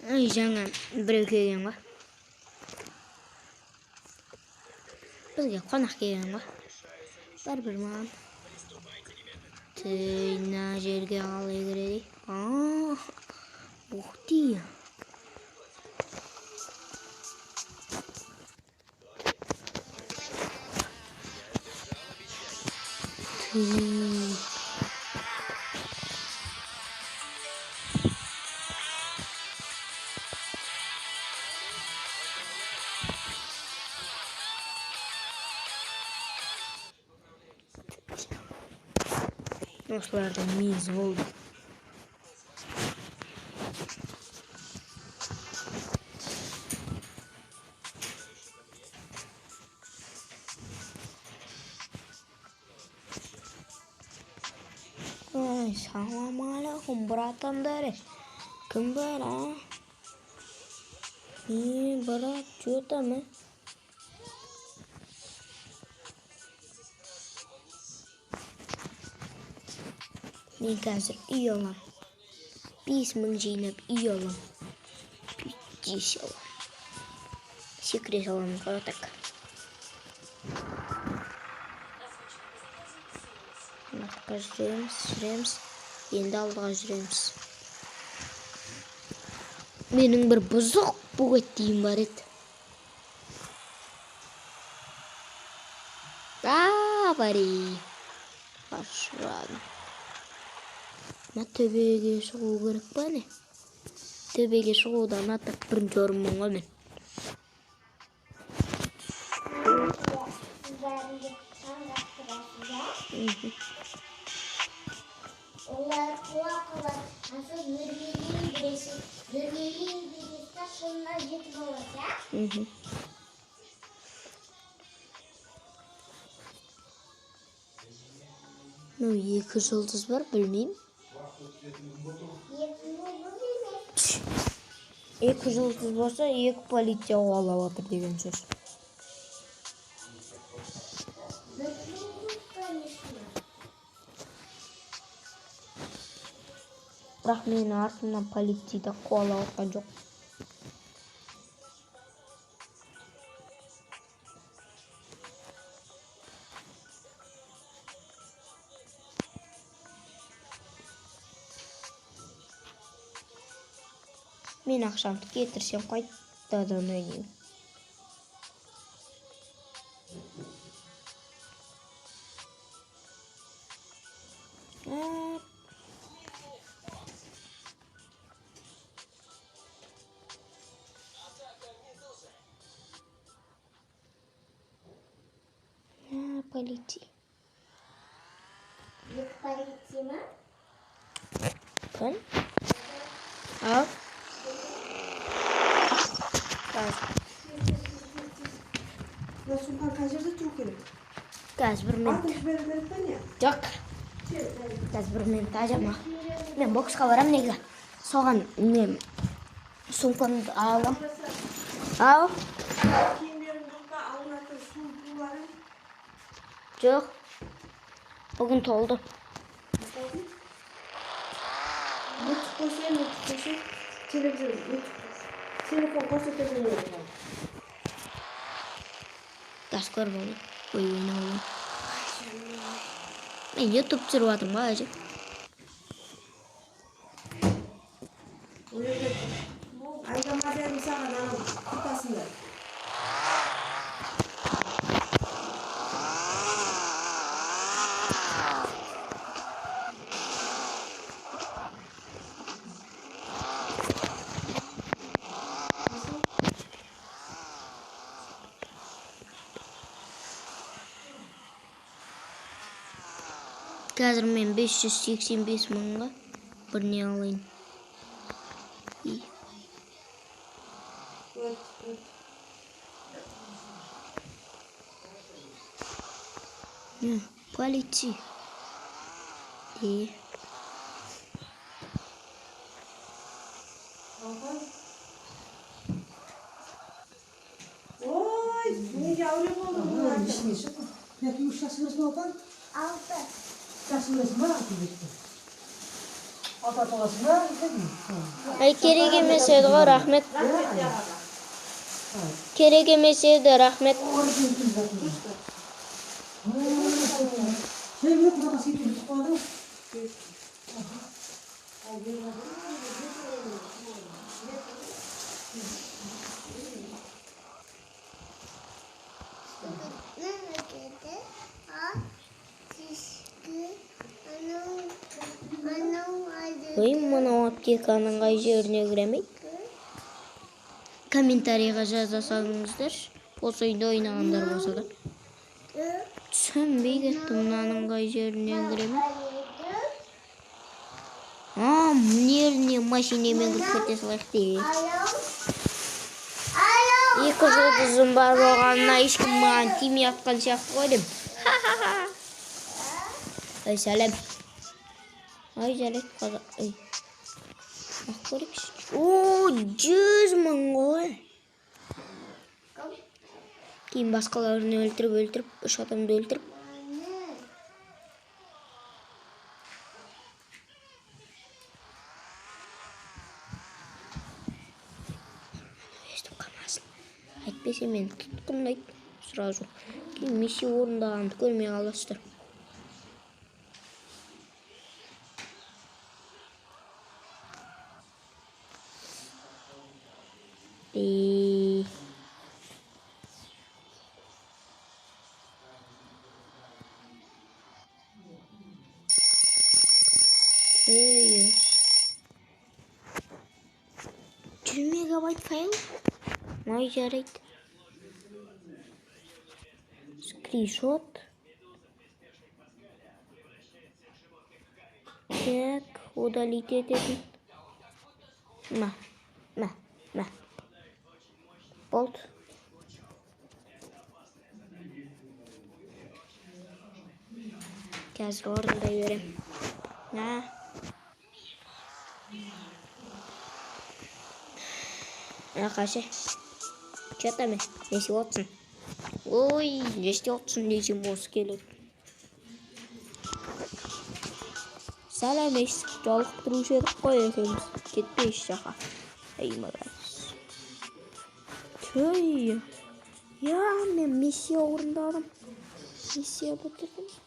жаңа біреу келген ғой. Бізге қонақ келген ғой. Бір маған. Мына жерге қалай кіреді? Ух ты! Осылардан мейіз болды. Ассалаумалейкум, братандар. Кім бар, а? Брат, что там, а? Мен қазір үй алам. 5000 жинап үй алам. Пиздец алам. Секрет алам, так. Артқа жүреміз. Енді алдыға жүреміз. Менің бір бұзық бұғеттейім бар еді. Бари. Ашырады. Төбеге шығу керек па не? Төбеге шығудан атып бірінші орынмын ғой мен. Олар қуа-қуа, асыл өргелейін біресі шылына жетіп болады, а? Ну, 2 жұлдыз бар, білмеймін. 2 жұлдыз болса, 2 полиция қуалап отыр деген сөз. Бірақ мені артымнан полицияда қуалап отқан жоқ. Мен ақшамды кетірсем қайтадан ойнаймын. Полиция. Полиция ма? Кім? Ал? Сұлтан қай жерде тұру керек? Қазір 1 минут. Атын жіберу керек па не? Жоқ. Қазір 1 минут ажама. Мен боксқа барам негізі. Соған мен сумкамды алам. Ал? Киімдерің жоқта алынатын су пуларың? Жоқ. Бүгін толды. Өтіп қойса, телефон көрсететін еді. Газ көріп алайын. Ойын алайын. Мен YouTube түсіріп жатырмын ба әже? Айдама дедім саған анау құтасында. Қазір мен 585 мыңға бірне алайын. Полиция. Ой, неге әуре болдың? Peki 3 yaşınız mı olan? 6. Yaşınız mı? Ата тоғасың ба? Ай, керек емес еді ғой, рахмет. Керек емес еді, рахмет. Sen yok mu? Nasıl gidiyorsun? Tutmadın. Ой, мынау аптеканың қай жеріне кіремей? Комментарийға жаза салыңыздар. Осы үйде ойнағандар болса да. Түсінбей кеттім, мынаның қай жеріне кіремей? Мына машинамен кіріп кете салайық дейік. Екі жұлдызым бар болғанына ешкім маған тимей атқан сияқты ғой деймін. Ай, сәлем. Ай, жарайды, қазақ. Ай. Ақ көрейікші. 100 мың ғой. Кейін басқаларын өлтіріп, 3 адамды өлтіріп. Әйтпесе мен тұтқындайды сразу. Кейін миссия орындағанды көрмей қаласыздар. Мегабайт файл? Ай, жарайды. Скриншот. Так, удалить ететін. Ма. Болды. Қазір орындай берем. Қашы. Че-то мен, не істеп отырсың? Ой, не істеп отырсың дейсің болсы келеді. Сәлемейсіз, жалықтырушы едік қой екеуміз. Кетпейші жақа. Ай, мағайыз. Төй. Я, мен миссия орындадым. Миссия бітірдім.